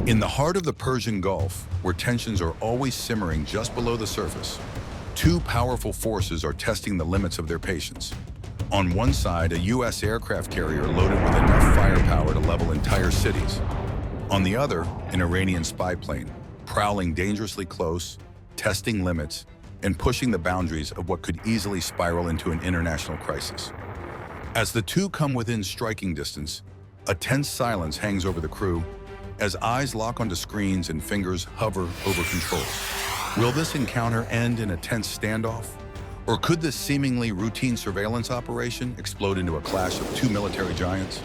In the heart of the Persian Gulf, where tensions are always simmering just below the surface, two powerful forces are testing the limits of their patience. On one side, a U.S. aircraft carrier loaded with enough firepower to level entire cities. On the other, an Iranian spy plane, prowling dangerously close, testing limits, and pushing the boundaries of what could easily spiral into an international crisis. As the two come within striking distance, a tense silence hangs over the crew as eyes lock onto screens and fingers hover over controls. Will this encounter end in a tense standoff? Or could this seemingly routine surveillance operation explode into a clash of two military giants?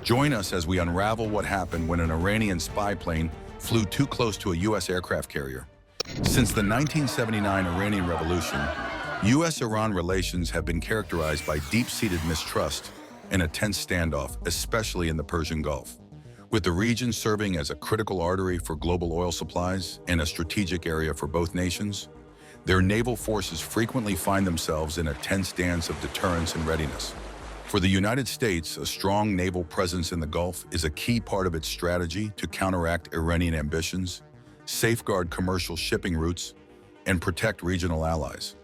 Join us as we unravel what happened when an Iranian spy plane flew too close to a U.S. aircraft carrier. Since the 1979 Iranian Revolution, U.S.-Iran relations have been characterized by deep-seated mistrust and a tense standoff, especially in the Persian Gulf. With the region serving as a critical artery for global oil supplies and a strategic area for both nations, their naval forces frequently find themselves in a tense dance of deterrence and readiness. For the United States, a strong naval presence in the Gulf is a key part of its strategy to counteract Iranian ambitions, safeguard commercial shipping routes, and protect regional allies.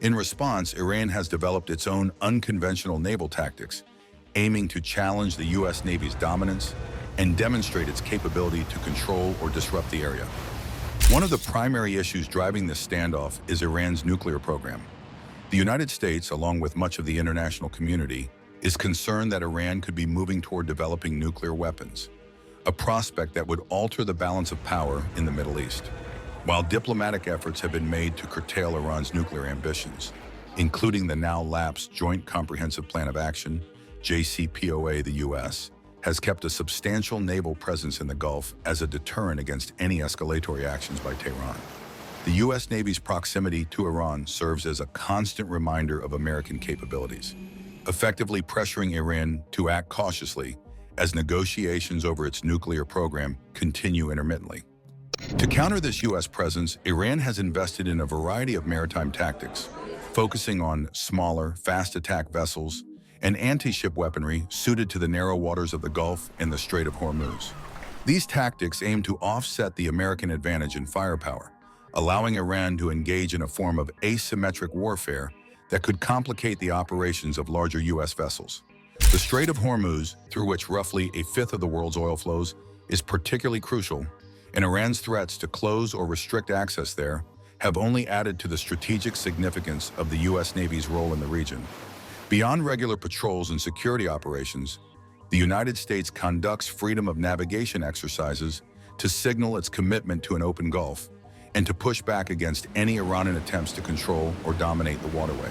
In response, Iran has developed its own unconventional naval tactics, aiming to challenge the U.S. Navy's dominance and demonstrate its capability to control or disrupt the area. One of the primary issues driving this standoff is Iran's nuclear program. The United States, along with much of the international community, is concerned that Iran could be moving toward developing nuclear weapons, a prospect that would alter the balance of power in the Middle East. While diplomatic efforts have been made to curtail Iran's nuclear ambitions, including the now lapsed Joint Comprehensive Plan of Action, JCPOA, the U.S., has kept a substantial naval presence in the Gulf as a deterrent against any escalatory actions by Tehran. The U.S. Navy's proximity to Iran serves as a constant reminder of American capabilities, effectively pressuring Iran to act cautiously as negotiations over its nuclear program continue intermittently. To counter this U.S. presence, Iran has invested in a variety of maritime tactics, focusing on smaller, fast-attack vessels and anti-ship weaponry suited to the narrow waters of the Gulf and the Strait of Hormuz. These tactics aim to offset the American advantage in firepower, allowing Iran to engage in a form of asymmetric warfare that could complicate the operations of larger U.S. vessels. The Strait of Hormuz, through which roughly a fifth of the world's oil flows, is particularly crucial, and Iran's threats to close or restrict access there have only added to the strategic significance of the U.S. Navy's role in the region. Beyond regular patrols and security operations, the United States conducts freedom of navigation exercises to signal its commitment to an open Gulf and to push back against any Iranian attempts to control or dominate the waterway.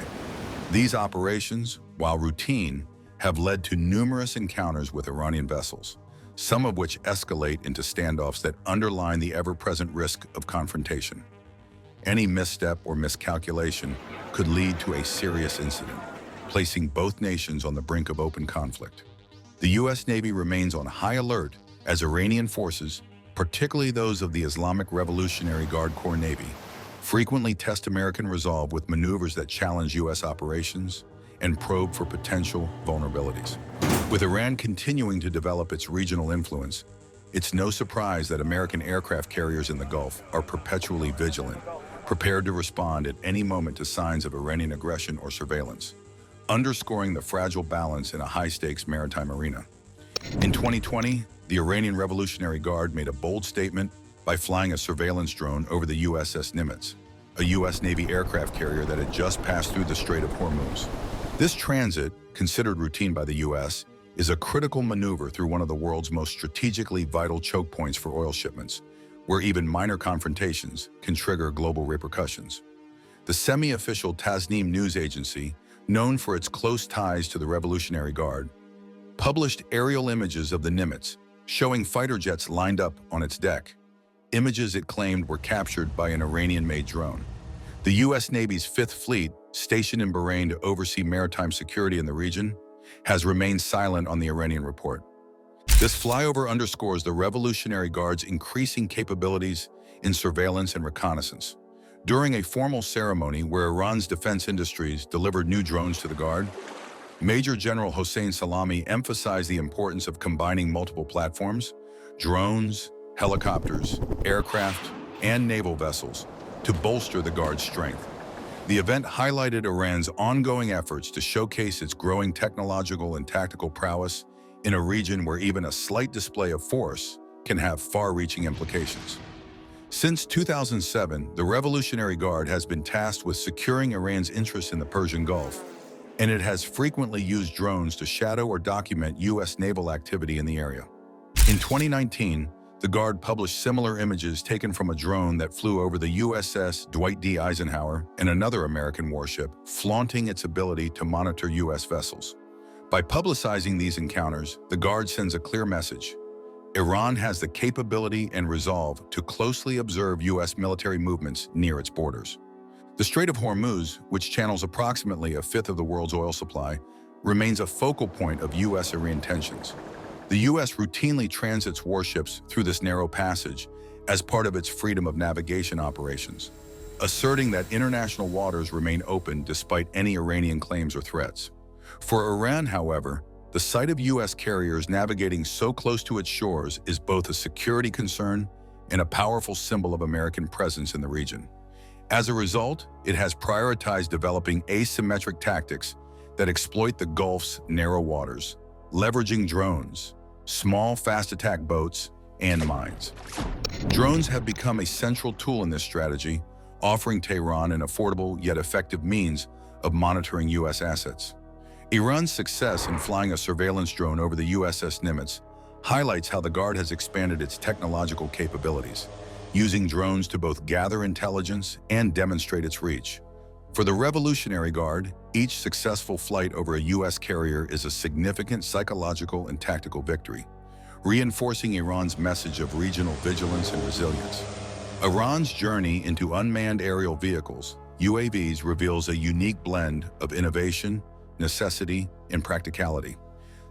These operations, while routine, have led to numerous encounters with Iranian vessels, some of which escalate into standoffs that underline the ever-present risk of confrontation. Any misstep or miscalculation could lead to a serious incident, placing both nations on the brink of open conflict. The U.S. Navy remains on high alert as Iranian forces, particularly those of the Islamic Revolutionary Guard Corps Navy, frequently test American resolve with maneuvers that challenge U.S. operations and probe for potential vulnerabilities. With Iran continuing to develop its regional influence, it's no surprise that American aircraft carriers in the Gulf are perpetually vigilant, prepared to respond at any moment to signs of Iranian aggression or surveillance, underscoring the fragile balance in a high-stakes maritime arena. In 2020, the Iranian Revolutionary Guard made a bold statement by flying a surveillance drone over the USS Nimitz, a U.S. Navy aircraft carrier that had just passed through the Strait of Hormuz. This transit, considered routine by the U.S., is a critical maneuver through one of the world's most strategically vital choke points for oil shipments, where even minor confrontations can trigger global repercussions. The semi-official Tasnim news agency, known for its close ties to the Revolutionary Guard, published aerial images of the Nimitz, showing fighter jets lined up on its deck, images it claimed were captured by an Iranian-made drone. The U.S. Navy's Fifth Fleet, stationed in Bahrain to oversee maritime security in the region, has remained silent on the Iranian report. This flyover underscores the Revolutionary Guard's increasing capabilities in surveillance and reconnaissance. During a formal ceremony where Iran's defense industries delivered new drones to the Guard, Major General Hossein Salami emphasized the importance of combining multiple platforms, drones, helicopters, aircraft, and naval vessels to bolster the Guard's strength. The event highlighted Iran's ongoing efforts to showcase its growing technological and tactical prowess in a region where even a slight display of force can have far-reaching implications. Since 2007, the Revolutionary Guard has been tasked with securing Iran's interests in the Persian Gulf, and it has frequently used drones to shadow or document U.S. naval activity in the area. In 2019, the Guard published similar images taken from a drone that flew over the USS Dwight D. Eisenhower and another American warship, flaunting its ability to monitor U.S. vessels. By publicizing these encounters, the Guard sends a clear message. Iran has the capability and resolve to closely observe U.S. military movements near its borders. The Strait of Hormuz, which channels approximately a fifth of the world's oil supply, remains a focal point of U.S.-Iran tensions. The U.S. routinely transits warships through this narrow passage as part of its freedom of navigation operations, asserting that international waters remain open despite any Iranian claims or threats. For Iran, however, the sight of U.S. carriers navigating so close to its shores is both a security concern and a powerful symbol of American presence in the region. As a result, it has prioritized developing asymmetric tactics that exploit the Gulf's narrow waters, leveraging drones, small, fast-attack boats, and mines. Drones have become a central tool in this strategy, offering Tehran an affordable yet effective means of monitoring U.S. assets. Iran's success in flying a surveillance drone over the USS Nimitz highlights how the Guard has expanded its technological capabilities, using drones to both gather intelligence and demonstrate its reach. For the Revolutionary Guard, each successful flight over a U.S. carrier is a significant psychological and tactical victory, reinforcing Iran's message of regional vigilance and resilience. Iran's journey into unmanned aerial vehicles, UAVs, reveals a unique blend of innovation, necessity, and practicality.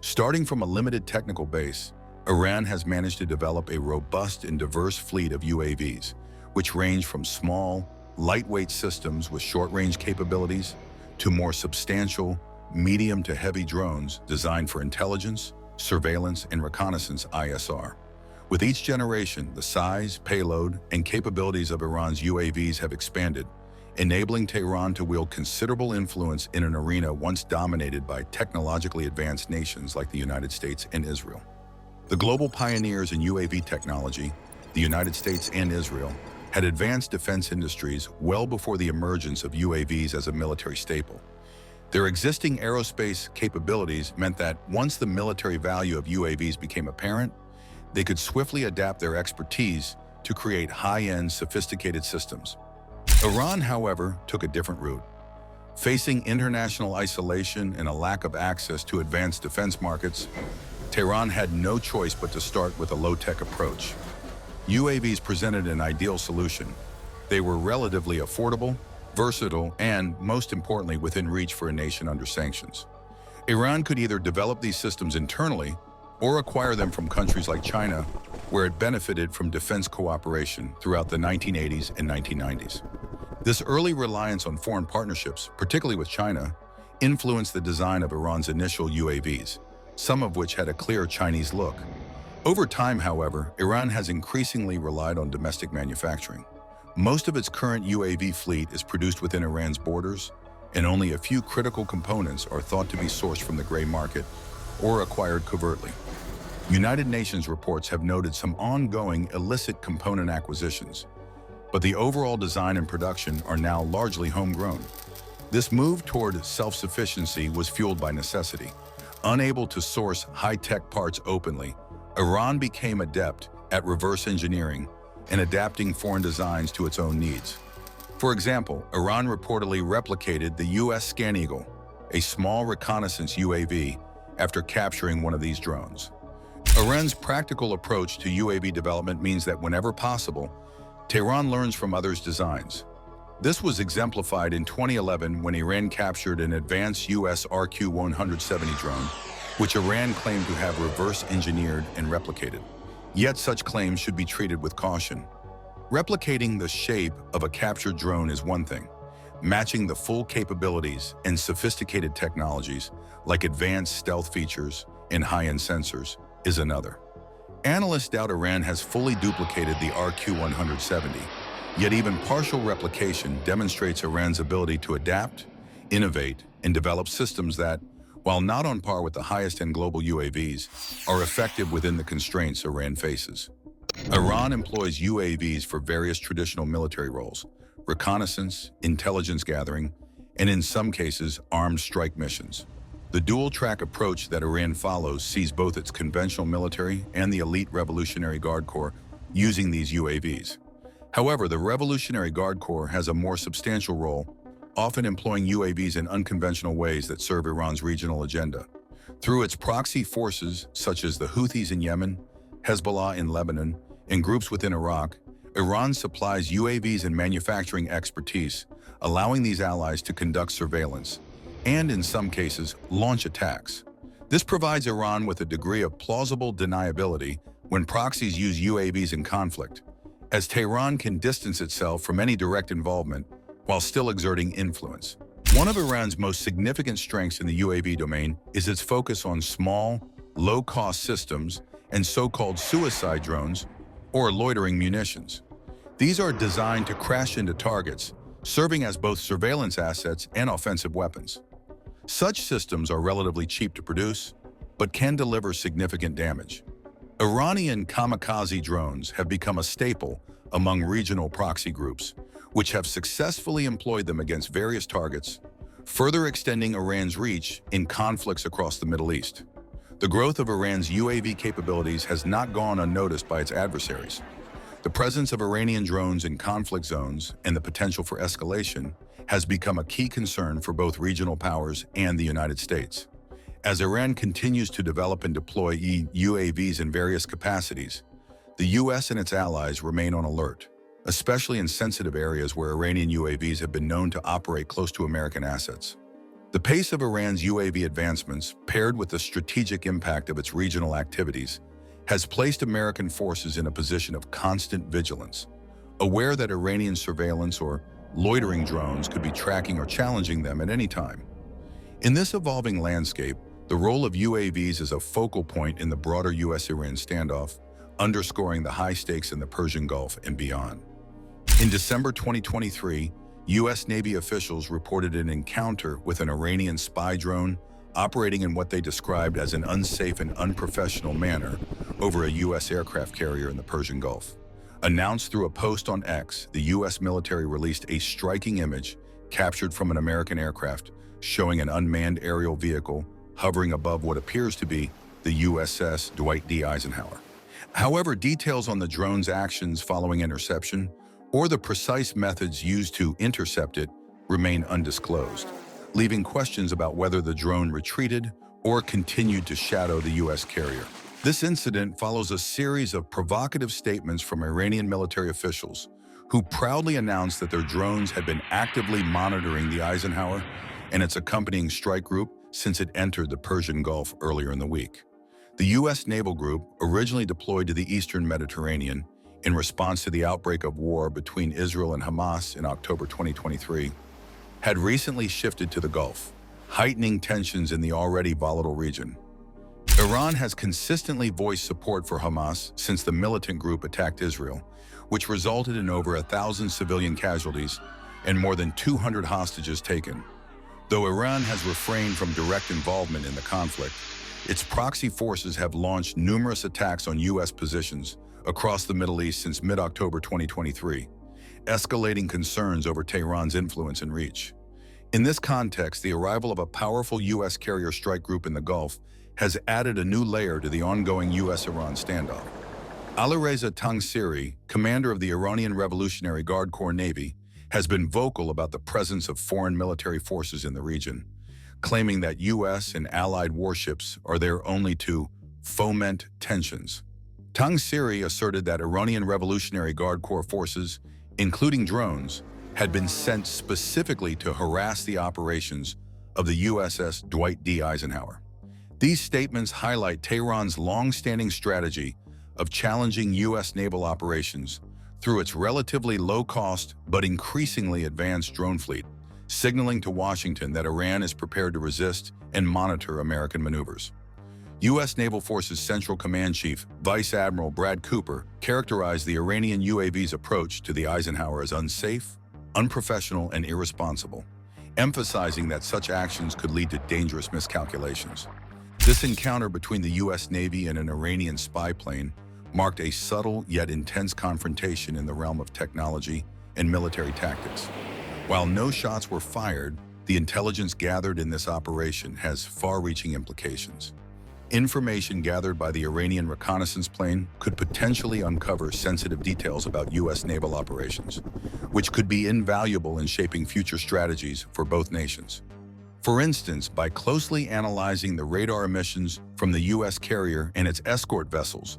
Starting from a limited technical base, Iran has managed to develop a robust and diverse fleet of UAVs, which range from small, lightweight systems with short-range capabilities to more substantial, medium to heavy drones designed for intelligence, surveillance, and reconnaissance (ISR). With each generation, the size, payload, and capabilities of Iran's UAVs have expanded, enabling Tehran to wield considerable influence in an arena once dominated by technologically advanced nations like the United States and Israel. The global pioneers in UAV technology, the United States and Israel, had advanced defense industries well before the emergence of UAVs as a military staple. Their existing aerospace capabilities meant that once the military value of UAVs became apparent, they could swiftly adapt their expertise to create high-end, sophisticated systems. Iran, however, took a different route. Facing international isolation and a lack of access to advanced defense markets, Tehran had no choice but to start with a low-tech approach. UAVs presented an ideal solution. They were relatively affordable, versatile, and, most importantly, within reach for a nation under sanctions. Iran could either develop these systems internally or acquire them from countries like China, where it benefited from defense cooperation throughout the 1980s and 1990s. This early reliance on foreign partnerships, particularly with China, influenced the design of Iran's initial UAVs, some of which had a clear Chinese look. Over time, however, Iran has increasingly relied on domestic manufacturing. Most of its current UAV fleet is produced within Iran's borders, and only a few critical components are thought to be sourced from the gray market or acquired covertly. United Nations reports have noted some ongoing illicit component acquisitions, but the overall design and production are now largely homegrown. This move toward self-sufficiency was fueled by necessity. Unable to source high-tech parts openly, Iran became adept at reverse engineering and adapting foreign designs to its own needs. For example, Iran reportedly replicated the U.S. Scan Eagle, a small reconnaissance UAV, after capturing one of these drones. Iran's practical approach to UAV development means that whenever possible, Tehran learns from others' designs. This was exemplified in 2011 when Iran captured an advanced U.S. RQ-170 drone, which Iran claimed to have reverse engineered and replicated. Yet such claims should be treated with caution. Replicating the shape of a captured drone is one thing. Matching the full capabilities and sophisticated technologies, like advanced stealth features and high-end sensors, is another. Analysts doubt Iran has fully duplicated the RQ-170, yet even partial replication demonstrates Iran's ability to adapt, innovate, and develop systems that, while not on par with the highest-end global UAVs, are effective within the constraints Iran faces. Iran employs UAVs for various traditional military roles: reconnaissance, intelligence gathering, and in some cases, armed strike missions. The dual-track approach that Iran follows sees both its conventional military and the elite Revolutionary Guard Corps using these UAVs. However, the Revolutionary Guard Corps has a more substantial role, often employing UAVs in unconventional ways that serve Iran's regional agenda. Through its proxy forces, such as the Houthis in Yemen, Hezbollah in Lebanon, and groups within Iraq, Iran supplies UAVs and manufacturing expertise, allowing these allies to conduct surveillance and, in some cases, launch attacks. This provides Iran with a degree of plausible deniability when proxies use UAVs in conflict, as Tehran can distance itself from any direct involvement while still exerting influence. One of Iran's most significant strengths in the UAV domain is its focus on small, low-cost systems and so-called suicide drones, or loitering munitions. These are designed to crash into targets, serving as both surveillance assets and offensive weapons. Such systems are relatively cheap to produce, but can deliver significant damage. Iranian kamikaze drones have become a staple among regional proxy groups, which have successfully employed them against various targets, further extending Iran's reach in conflicts across the Middle East. The growth of Iran's UAV capabilities has not gone unnoticed by its adversaries. The presence of Iranian drones in conflict zones and the potential for escalation has become a key concern for both regional powers and the United States. As Iran continues to develop and deploy UAVs in various capacities, the U.S. and its allies remain on alert, especially in sensitive areas where Iranian UAVs have been known to operate close to American assets. The pace of Iran's UAV advancements, paired with the strategic impact of its regional activities, has placed American forces in a position of constant vigilance, aware that Iranian surveillance or loitering drones could be tracking or challenging them at any time. In this evolving landscape, the role of UAVs is a focal point in the broader U.S.-Iran standoff, underscoring the high stakes in the Persian Gulf and beyond. In December 2023, U.S. Navy officials reported an encounter with an Iranian spy drone operating in what they described as an unsafe and unprofessional manner over a U.S. aircraft carrier in the Persian Gulf. Announced through a post on X, the U.S. military released a striking image captured from an American aircraft showing an unmanned aerial vehicle hovering above what appears to be the USS Dwight D. Eisenhower. However, details on the drone's actions following interception or the precise methods used to intercept it remain undisclosed, leaving questions about whether the drone retreated or continued to shadow the U.S. carrier. This incident follows a series of provocative statements from Iranian military officials who proudly announced that their drones had been actively monitoring the Eisenhower and its accompanying strike group since it entered the Persian Gulf earlier in the week. The U.S. naval group, originally deployed to the eastern Mediterranean in response to the outbreak of war between Israel and Hamas in October 2023, had recently shifted to the Gulf, heightening tensions in the already volatile region. Iran has consistently voiced support for Hamas since the militant group attacked Israel, which resulted in over 1,000 civilian casualties and more than 200 hostages taken. Though Iran has refrained from direct involvement in the conflict, its proxy forces have launched numerous attacks on U.S. positions across the Middle East since mid-October 2023, escalating concerns over Tehran's influence and reach. In this context, the arrival of a powerful U.S. carrier strike group in the Gulf has added a new layer to the ongoing U.S.-Iran standoff. Alireza Tangsiri, commander of the Iranian Revolutionary Guard Corps Navy, has been vocal about the presence of foreign military forces in the region, claiming that U.S. and allied warships are there only to foment tensions. Tangsiri asserted that Iranian Revolutionary Guard Corps forces, including drones, had been sent specifically to harass the operations of the USS Dwight D. Eisenhower. These statements highlight Tehran's long-standing strategy of challenging U.S. naval operations through its relatively low-cost but increasingly advanced drone fleet, signaling to Washington that Iran is prepared to resist and monitor American maneuvers. U.S. Naval Forces Central Command Chief Vice Admiral Brad Cooper characterized the Iranian UAV's approach to the Eisenhower as unsafe, unprofessional, and irresponsible, emphasizing that such actions could lead to dangerous miscalculations. This encounter between the U.S. Navy and an Iranian spy plane marked a subtle yet intense confrontation in the realm of technology and military tactics. While no shots were fired, the intelligence gathered in this operation has far-reaching implications. Information gathered by the Iranian reconnaissance plane could potentially uncover sensitive details about U.S. naval operations, which could be invaluable in shaping future strategies for both nations. For instance, by closely analyzing the radar emissions from the U.S. carrier and its escort vessels,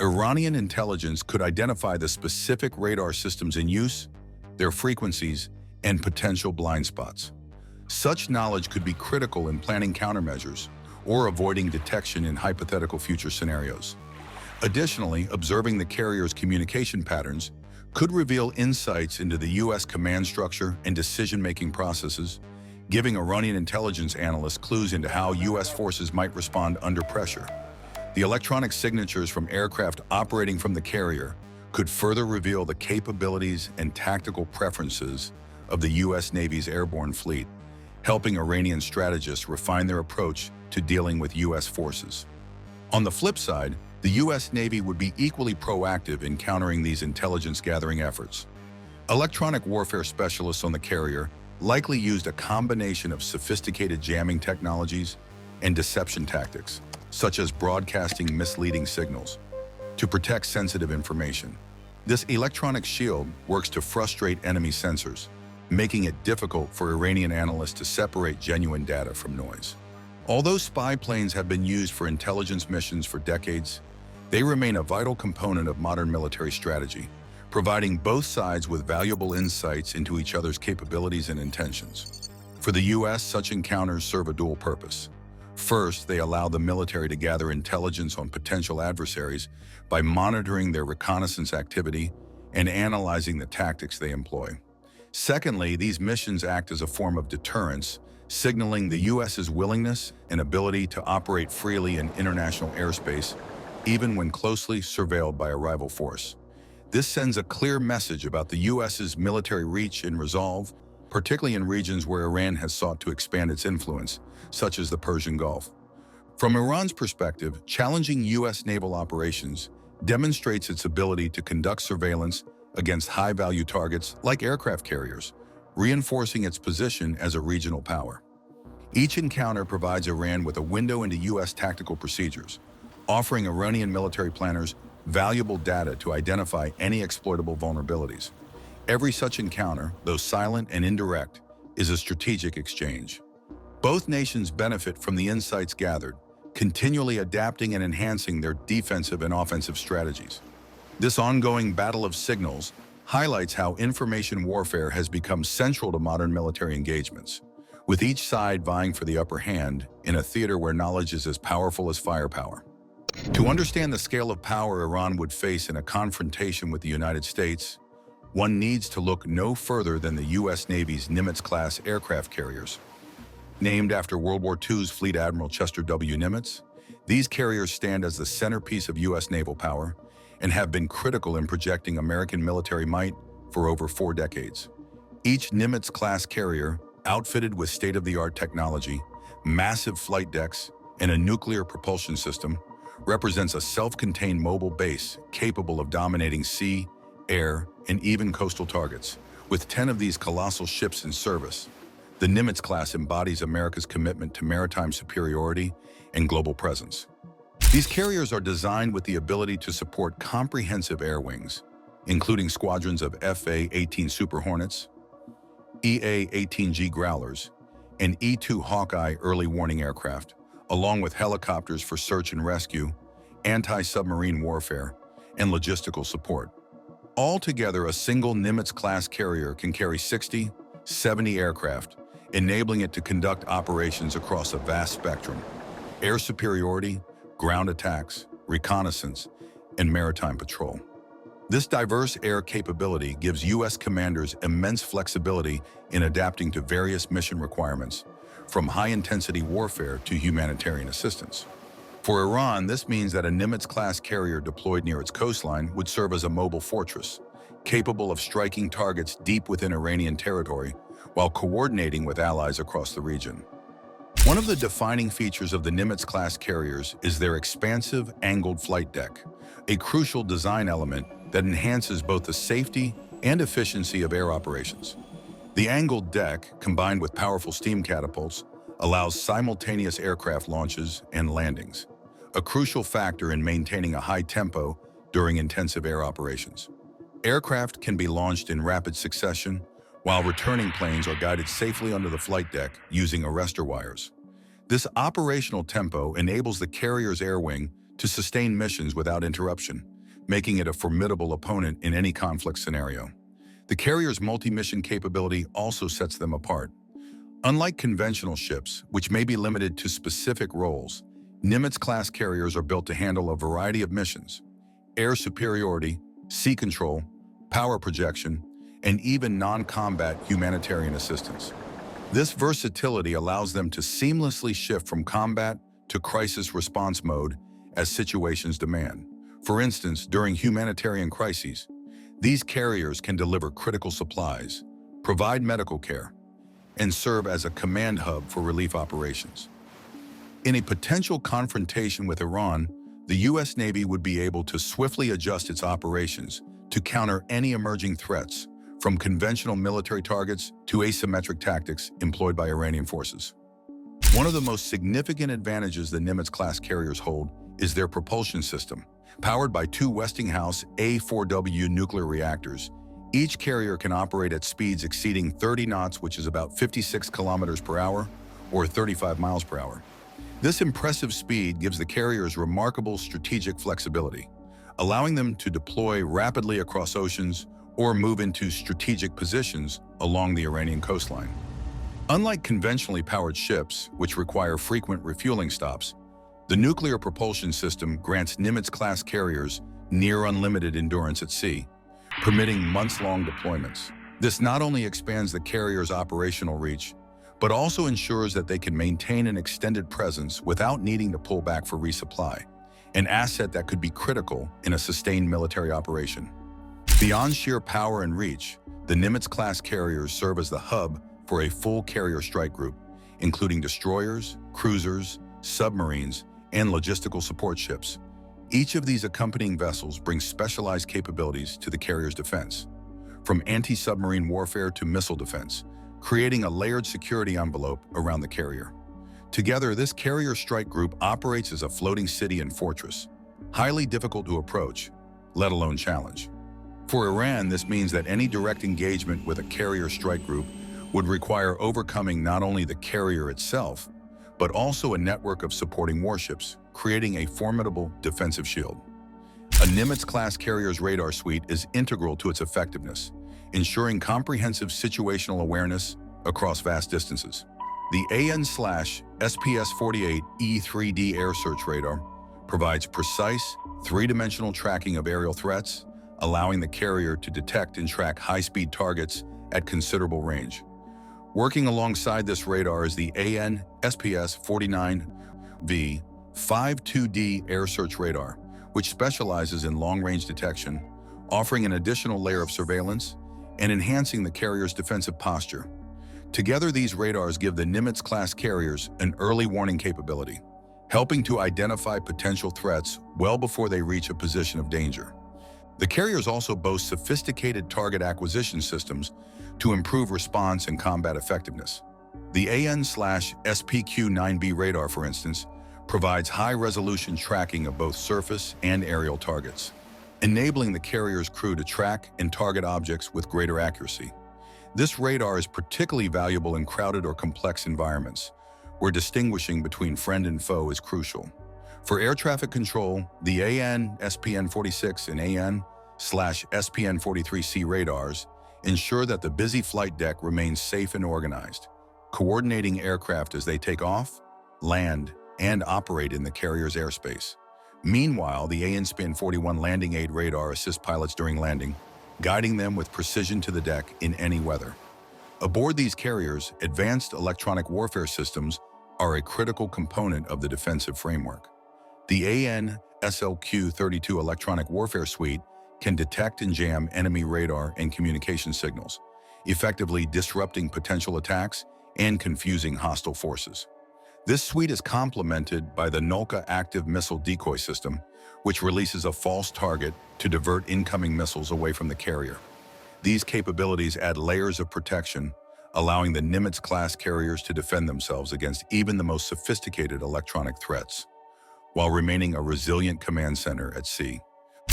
Iranian intelligence could identify the specific radar systems in use, their frequencies, and potential blind spots. Such knowledge could be critical in planning countermeasures or avoiding detection in hypothetical future scenarios. Additionally, observing the carrier's communication patterns could reveal insights into the U.S. command structure and decision-making processes, giving Iranian intelligence analysts clues into how U.S. forces might respond under pressure. The electronic signatures from aircraft operating from the carrier could further reveal the capabilities and tactical preferences of the U.S. Navy's airborne fleet, helping Iranian strategists refine their approach to dealing with U.S. forces. On the flip side, the U.S. Navy would be equally proactive in countering these intelligence-gathering efforts. Electronic warfare specialists on the carrier likely used a combination of sophisticated jamming technologies and deception tactics, such as broadcasting misleading signals, to protect sensitive information. This electronic shield works to frustrate enemy sensors, making it difficult for Iranian analysts to separate genuine data from noise. Although spy planes have been used for intelligence missions for decades, they remain a vital component of modern military strategy, providing both sides with valuable insights into each other's capabilities and intentions. For the U.S., such encounters serve a dual purpose. First, they allow the military to gather intelligence on potential adversaries by monitoring their reconnaissance activity and analyzing the tactics they employ. Secondly, these missions act as a form of deterrence, signaling the U.S.'s willingness and ability to operate freely in international airspace, even when closely surveilled by a rival force. This sends a clear message about the U.S.'s military reach and resolve, particularly in regions where Iran has sought to expand its influence, such as the Persian Gulf. From Iran's perspective, challenging U.S. naval operations demonstrates its ability to conduct surveillance against high-value targets like aircraft carriers, reinforcing its position as a regional power. Each encounter provides Iran with a window into U.S. tactical procedures, offering Iranian military planners valuable data to identify any exploitable vulnerabilities. Every such encounter, though silent and indirect, is a strategic exchange. Both nations benefit from the insights gathered, continually adapting and enhancing their defensive and offensive strategies. This ongoing battle of signals highlights how information warfare has become central to modern military engagements, with each side vying for the upper hand in a theater where knowledge is as powerful as firepower. To understand the scale of power Iran would face in a confrontation with the United States, one needs to look no further than the U.S. Navy's Nimitz-class aircraft carriers. Named after World War II's Fleet Admiral Chester W. Nimitz, these carriers stand as the centerpiece of U.S. naval power and have been critical in projecting American military might for over 4 decades. Each Nimitz-class carrier, outfitted with state-of-the-art technology, massive flight decks, and a nuclear propulsion system, represents a self-contained mobile base capable of dominating sea, air, and even coastal targets. With 10 of these colossal ships in service, the Nimitz class embodies America's commitment to maritime superiority and global presence. These carriers are designed with the ability to support comprehensive air wings, including squadrons of FA-18 Super Hornets, EA-18G Growlers, and E-2 Hawkeye early warning aircraft, along with helicopters for search and rescue, anti-submarine warfare, and logistical support. Altogether, a single Nimitz-class carrier can carry 60, 70 aircraft, enabling it to conduct operations across a vast spectrum: air superiority, ground attacks, reconnaissance, and maritime patrol. This diverse air capability gives U.S. commanders immense flexibility in adapting to various mission requirements, from high-intensity warfare to humanitarian assistance. For Iran, this means that a Nimitz-class carrier deployed near its coastline would serve as a mobile fortress, capable of striking targets deep within Iranian territory while coordinating with allies across the region. One of the defining features of the Nimitz-class carriers is their expansive, angled flight deck, a crucial design element that enhances both the safety and efficiency of air operations. The angled deck, combined with powerful steam catapults, allows simultaneous aircraft launches and landings, a crucial factor in maintaining a high tempo during intensive air operations. Aircraft can be launched in rapid succession, while returning planes are guided safely under the flight deck using arrestor wires. This operational tempo enables the carrier's air wing to sustain missions without interruption, making it a formidable opponent in any conflict scenario. The carrier's multi-mission capability also sets them apart. Unlike conventional ships, which may be limited to specific roles, Nimitz-class carriers are built to handle a variety of missions: air superiority, sea control, power projection, and even non-combat humanitarian assistance. This versatility allows them to seamlessly shift from combat to crisis response mode as situations demand. For instance, during humanitarian crises, these carriers can deliver critical supplies, provide medical care, and serve as a command hub for relief operations. In a potential confrontation with Iran, the U.S. Navy would be able to swiftly adjust its operations to counter any emerging threats, from conventional military targets to asymmetric tactics employed by Iranian forces. One of the most significant advantages the Nimitz-class carriers hold is their propulsion system. Powered by two Westinghouse A4W nuclear reactors, each carrier can operate at speeds exceeding 30 knots, which is about 56 kilometers per hour or 35 miles per hour. This impressive speed gives the carriers remarkable strategic flexibility, allowing them to deploy rapidly across oceans or move into strategic positions along the Iranian coastline. Unlike conventionally powered ships, which require frequent refueling stops, the nuclear propulsion system grants Nimitz-class carriers near unlimited endurance at sea, permitting months-long deployments. This not only expands the carrier's operational reach, but also ensures that they can maintain an extended presence without needing to pull back for resupply, an asset that could be critical in a sustained military operation. Beyond sheer power and reach, the Nimitz-class carriers serve as the hub for a full carrier strike group, including destroyers, cruisers, submarines, and logistical support ships. Each of these accompanying vessels brings specialized capabilities to the carrier's defense, from anti-submarine warfare to missile defense, creating a layered security envelope around the carrier. Together, this carrier strike group operates as a floating city and fortress, highly difficult to approach, let alone challenge. For Iran, this means that any direct engagement with a carrier strike group would require overcoming not only the carrier itself, but also a network of supporting warships, creating a formidable defensive shield. A Nimitz-class carrier's radar suite is integral to its effectiveness, ensuring comprehensive situational awareness across vast distances. The AN/SPS-48 E3D air search radar provides precise, three-dimensional tracking of aerial threats, allowing the carrier to detect and track high-speed targets at considerable range. Working alongside this radar is the AN/SPS-49V 52D air search radar, which specializes in long-range detection, offering an additional layer of surveillance and enhancing the carrier's defensive posture. Together, these radars give the Nimitz-class carriers an early warning capability, helping to identify potential threats well before they reach a position of danger. The carriers also boast sophisticated target acquisition systems to improve response and combat effectiveness. The AN/SPQ-9B radar, for instance, provides high-resolution tracking of both surface and aerial targets, enabling the carrier's crew to track and target objects with greater accuracy. This radar is particularly valuable in crowded or complex environments, where distinguishing between friend and foe is crucial. For air traffic control, the AN/SPN-46 and AN/SPN-43C radars ensure that the busy flight deck remains safe and organized, coordinating aircraft as they take off, land, and operate in the carrier's airspace. Meanwhile, the AN/SPN-41 landing aid radar assists pilots during landing, guiding them with precision to the deck in any weather. Aboard these carriers, advanced electronic warfare systems are a critical component of the defensive framework. The AN/SLQ-32 electronic warfare suite can detect and jam enemy radar and communication signals, effectively disrupting potential attacks and confusing hostile forces. This suite is complemented by the Nautical active missile decoy system, which releases a false target to divert incoming missiles away from the carrier. These capabilities add layers of protection, allowing the Nimitz-class carriers to defend themselves against even the most sophisticated electronic threats, while remaining a resilient command center at sea.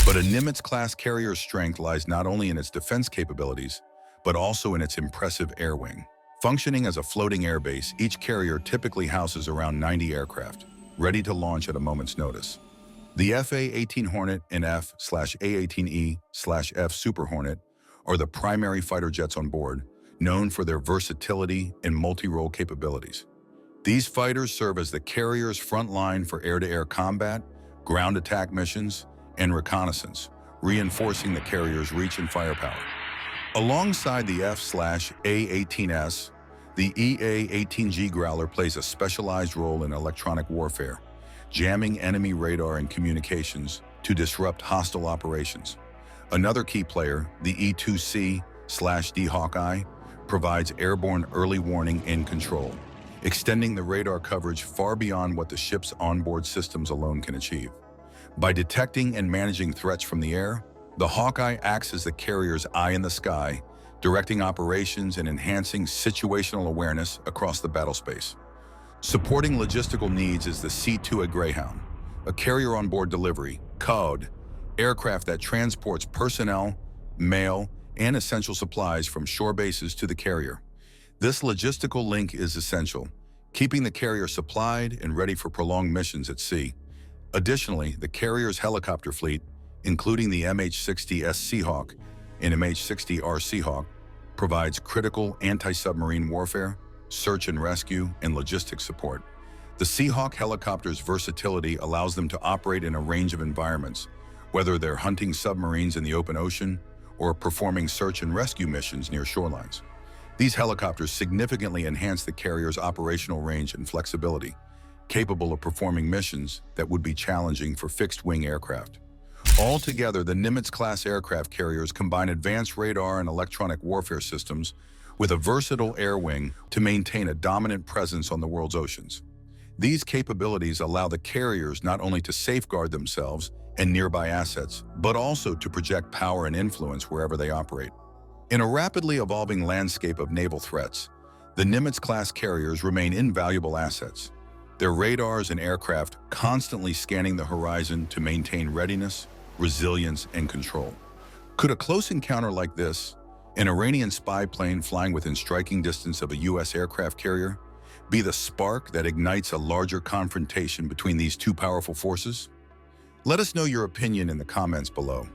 But a Nimitz-class carrier's strength lies not only in its defense capabilities, but also in its impressive air wing. Functioning as a floating airbase, each carrier typically houses around 90 aircraft, ready to launch at a moment's notice. The F/A-18 Hornet and F/A-18E/F Super Hornet are the primary fighter jets on board, known for their versatility and multi-role capabilities. These fighters serve as the carrier's front line for air-to-air combat, ground attack missions, and reconnaissance, reinforcing the carrier's reach and firepower. Alongside the F/A-18S, the EA-18G Growler plays a specialized role in electronic warfare, jamming enemy radar and communications to disrupt hostile operations. Another key player, the E-2C/D Hawkeye, provides airborne early warning and control, extending the radar coverage far beyond what the ship's onboard systems alone can achieve. By detecting and managing threats from the air, the Hawkeye acts as the carrier's eye in the sky, directing operations and enhancing situational awareness across the battlespace. Supporting logistical needs is the C-2A Greyhound, a carrier-on-board delivery, COD, aircraft that transports personnel, mail, and essential supplies from shore bases to the carrier. This logistical link is essential, keeping the carrier supplied and ready for prolonged missions at sea. Additionally, the carrier's helicopter fleet, including the MH-60S Seahawk and MH-60R Seahawk, provides critical anti-submarine warfare, search and rescue, and logistics support. The Seahawk helicopter's versatility allows them to operate in a range of environments, whether they're hunting submarines in the open ocean or performing search and rescue missions near shorelines. These helicopters significantly enhance the carrier's operational range and flexibility, capable of performing missions that would be challenging for fixed-wing aircraft. Altogether, the Nimitz-class aircraft carriers combine advanced radar and electronic warfare systems with a versatile air wing to maintain a dominant presence on the world's oceans. These capabilities allow the carriers not only to safeguard themselves and nearby assets, but also to project power and influence wherever they operate. In a rapidly evolving landscape of naval threats, the Nimitz-class carriers remain invaluable assets, their radars and aircraft constantly scanning the horizon to maintain readiness, resilience, and control. Could a close encounter like this, an Iranian spy plane flying within striking distance of a U.S. aircraft carrier, be the spark that ignites a larger confrontation between these two powerful forces? Let us know your opinion in the comments below.